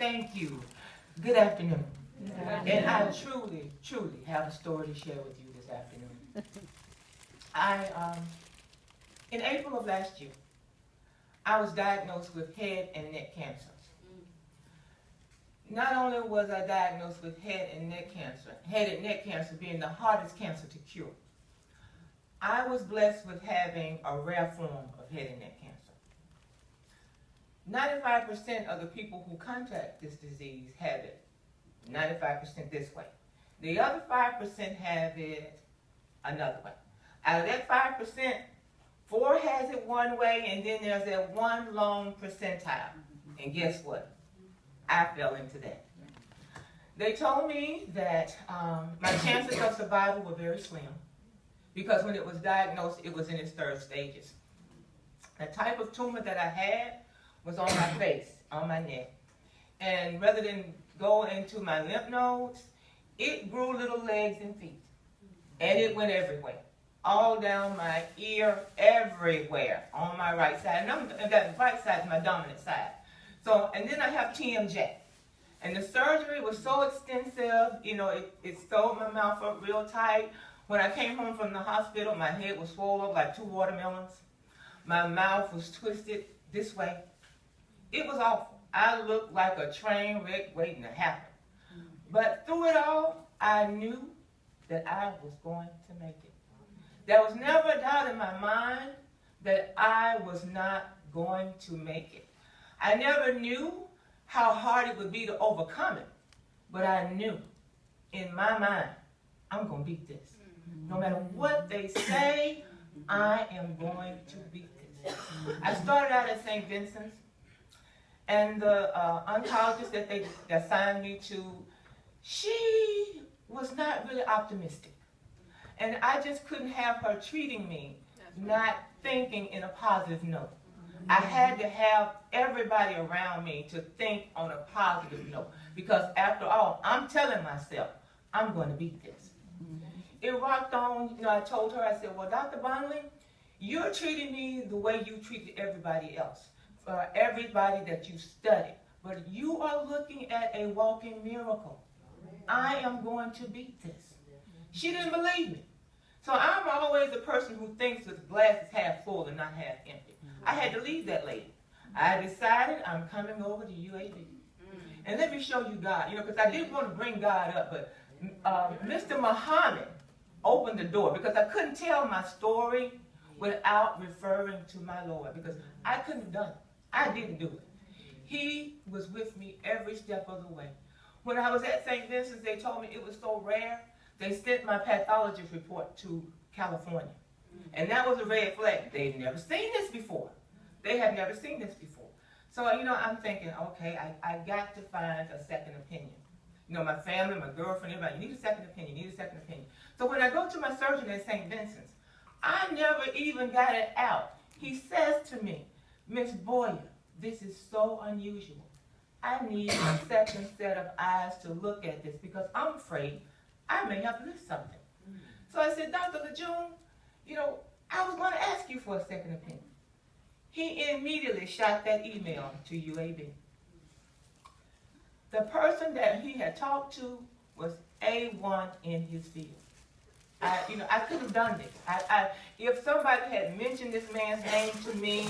Thank you. Good afternoon. And I truly, truly have a story to share with you this afternoon. In April of last year, I was diagnosed with head and neck cancer. Not only was I diagnosed with head and neck cancer being the hardest cancer to cure, I was blessed with having a rare form of head and neck cancer. 95% of the people who contract this disease have it 95% this way. The other 5% have it another way. Out of that 5%, 4 has it one way, and then there's that one lone percentile. And guess what? I fell into that. They told me that my chances of survival were very slim because when it was diagnosed, it was in its 3rd stages. The type of tumor that I had was on my face, on my neck. And rather than go into my lymph nodes, it grew little legs and feet. And it went everywhere. All down my ear, everywhere on my right side. And that right side is my dominant side. So, and then I have TMJ. And the surgery was so extensive, you know, it sewed my mouth up real tight. When I came home from the hospital, my head was swollen up like 2 watermelons. My mouth was twisted this way. It was awful. I looked like a train wreck waiting to happen. But through it all, I knew that I was going to make it. There was never a doubt in my mind that I was not going to make it. I never knew how hard it would be to overcome it, but I knew in my mind, I'm going to beat this. No matter what they say, I am going to beat this. I started out at St. Vincent's, and the oncologist that they assigned me to, she was not really optimistic. And I just couldn't have her treating me, not thinking in a positive note. I had to have everybody around me to think on a positive note. Because after all, I'm telling myself, I'm going to beat this. It rocked on, you know, I told her, I said, well, Dr. Bonley, you're treating me the way you treated everybody else. Everybody that you studied. But you are looking at a walking miracle. I am going to beat this. She didn't believe me. So I'm always the person who thinks the glass is half full and not half empty. I had to leave that lady. I decided I'm coming over to UAB. And let me show you God. You know, because I didn't want to bring God up, but Mr. Muhammad opened the door because I couldn't tell my story without referring to my Lord because I couldn't have done it. I didn't do it. He was with me every step of the way. When I was at St. Vincent's, they told me it was so rare, they sent my pathologist report to California. And that was a red flag. They'd never seen this before. They had never seen this before. So, you know, I'm thinking, okay, I got to find a second opinion. You know, my family, my girlfriend, everybody, you need a second opinion, you need a second opinion. So when I go to my surgeon at St. Vincent's, I never even got it out. He says to me, Miss Boyer, this is so unusual. I need a second set of eyes to look at this because I'm afraid I may have missed something. So I said, Dr. Lejeune, you know, I was going to ask you for a second opinion. He immediately shot that email to UAB. The person that he had talked to was A1 in his field. I could have done this. If somebody had mentioned this man's name to me,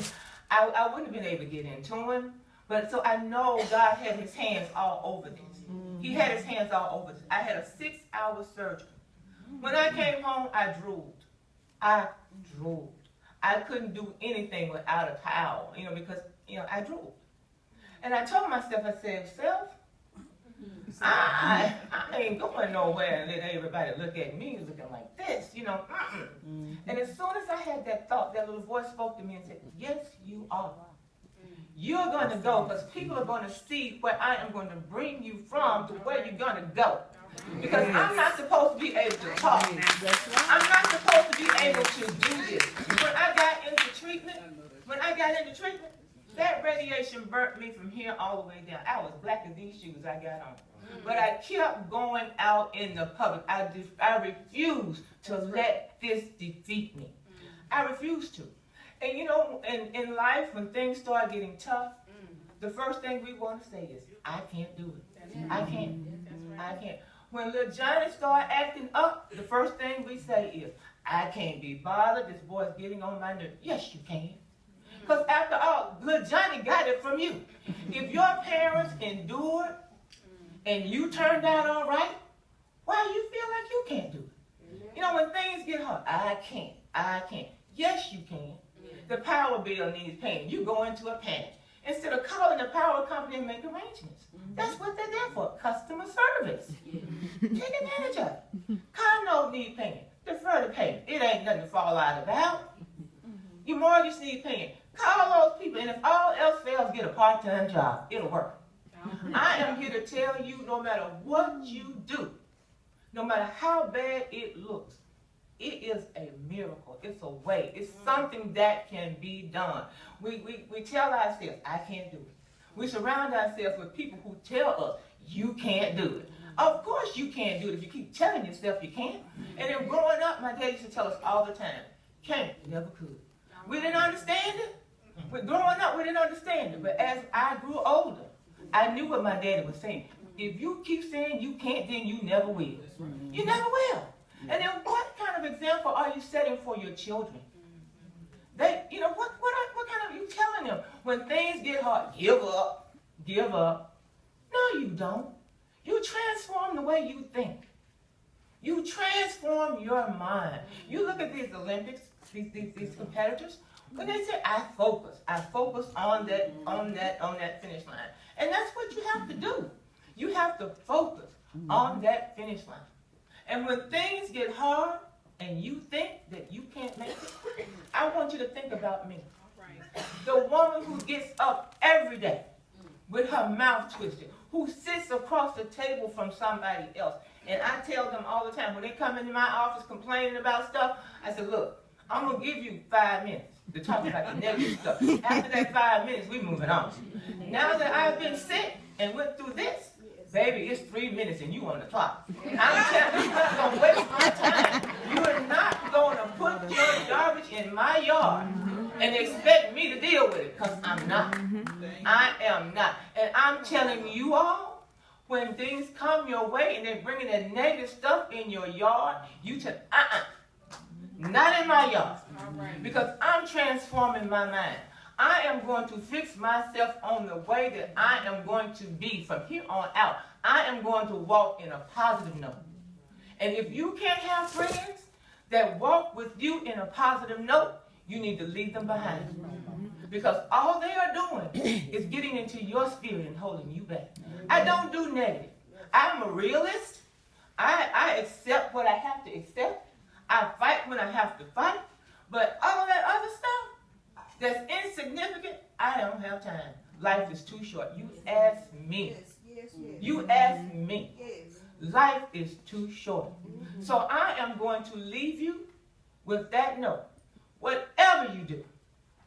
I wouldn't have been able to get into him. But so I know God had his hands all over this. He had his hands all over this. I had a 6-hour surgery. When I came home, I drooled. I couldn't do anything without a towel, you know, because, you know, I drooled. And I told myself, I said, self, I ain't going nowhere and let everybody look at me looking like this, you know. And as soon as I had that thought, that little voice spoke to me and said, yes, you are. You're going to go because people are going to see where I am going to bring you from to where you're going to go. Because I'm not supposed to be able to talk. I'm not supposed to be able to do this. When I got into treatment, that radiation burnt me from here all the way down. I was black as these shoes I got on. But I kept going out in the public. I refused to let this defeat me. I refused to. And you know, in life, when things start getting tough, the first thing we want to say is, I can't do it. I can't. I can't. When little Johnny start acting up, the first thing we say is, I can't be bothered. This boy's getting on my nerves. Yes, you can. Because after all, little Johnny got it from you. If your parents endured and you turned out all right, why do you feel like you can't do it? You know, when things get hard, I can't. I can't. Yes, you can. The power bill needs paying. You go into a panic. Instead of calling the power company and make arrangements. That's what they're there for, customer service. Take advantage of it. Car note need paying. Defer the payment. It ain't nothing to fall out about. Your mortgage need paying. Call those people, and if all else fails, get a part-time job. It'll work. I am here to tell you, no matter what you do, no matter how bad it looks, it is a miracle. It's a way. It's something that can be done. We tell ourselves, I can't do it. We surround ourselves with people who tell us, you can't do it. Of course you can't do it if you keep telling yourself you can't. And then growing up, my dad used to tell us all the time, can't, never could. We didn't understand it. Growing up, we didn't understand it. But as I grew older, I knew what my daddy was saying. If you keep saying you can't, then you never will. You never will. And then what kind of example are you setting for your children? They, you know, what kind of, you telling them when things get hard, give up, give up. No, you don't. You transform the way you think. You transform your mind. You look at these Olympics, these competitors, when they say, I focus on that finish line. And that's what you have to do. You have to focus on that finish line. And when things get hard and you think that you can't make it, I want you to think about me. The woman who gets up every day with her mouth twisted, who sits across the table from somebody else. And I tell them all the time, when they come into my office complaining about stuff, I said, look, I'm going to give you 5 minutes to talk about the negative stuff. After that 5 minutes, we're moving on. Now that I've been sick and went through this, baby, it's 3 minutes and you on the clock. I'm telling you, you're not going to waste my time. You are not going to put your garbage in my yard and expect me to deal with it, because I'm not. I am not. And I'm telling you all, when things come your way and they're bringing that negative stuff in your yard, you tell, not in my yard. Because I'm transforming my mind. I am going to fix myself on the way that I am going to be from here on out. I am going to walk in a positive note. And if you can't have friends that walk with you in a positive note, you need to leave them behind. Because all they are doing is getting into your spirit and holding you back. I don't do negative. I'm a realist. I accept what I have to accept. I fight when I have to fight. But all of that other stuff that's insignificant, I don't have time. Life is too short. You ask me. You ask me. Life is too short. So I am going to leave you with that note. Whatever you do,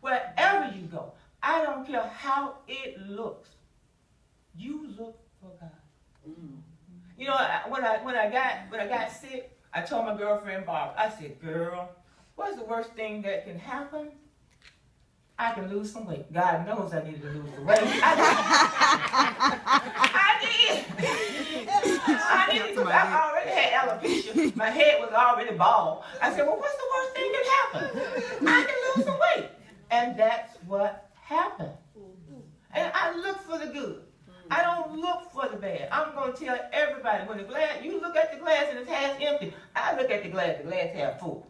wherever you go, I don't care how it looks. You look for God. You know, when I got sick, I told my girlfriend Barbara, I said, girl, what's the worst thing that can happen? I can lose some weight. God knows I needed to lose the weight. I did. I already had alopecia. My head was already bald. I said, well, what's the worst thing that can happen? I can lose some weight. And that's what happened. And I look for the good. I don't look for the bad. I'm going to tell everybody, when the glass, you look at the glass and it's half empty, I look at the glass half full.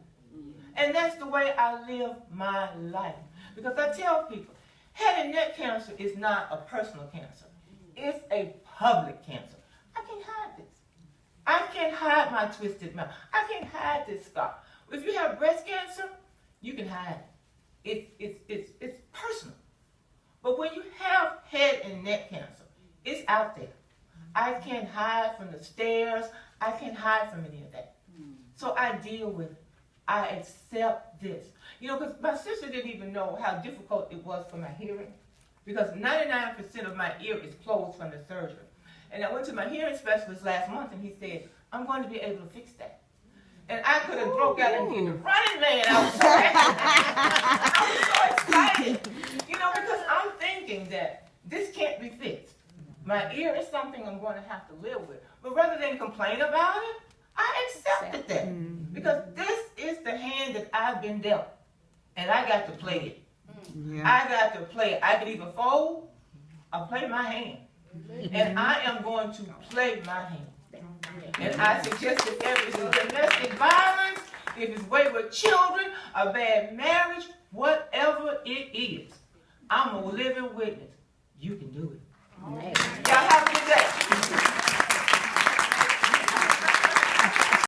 And that's the way I live my life. Because I tell people, head and neck cancer is not a personal cancer. It's a public cancer. I can't hide this. I can't hide my twisted mouth. I can't hide this scar. If you have breast cancer, you can hide it. It's personal. But when you have head and neck cancer, it's out there. I can't hide from the stares. I can't hide from any of that. So I deal with it. I accept this. You know, because my sister didn't even know how difficult it was for my hearing, because 99% of my ear is closed from the surgery. And I went to my hearing specialist last month, and he said, I'm going to be able to fix that. And I could have broke out and did the running man. I was so happy. I was so excited. You know, because I'm thinking that this can't be fixed. My ear is something I'm going to have to live with. But rather than complain about it, I accepted that. Because this is the hand that I've been dealt. And I got to play it. I got to play it. I can either fold or play my hand. And I am going to play my hand. And I suggest that if it's domestic violence, if it's wayward children, a bad marriage, whatever it is, I'm a living witness. You can do it.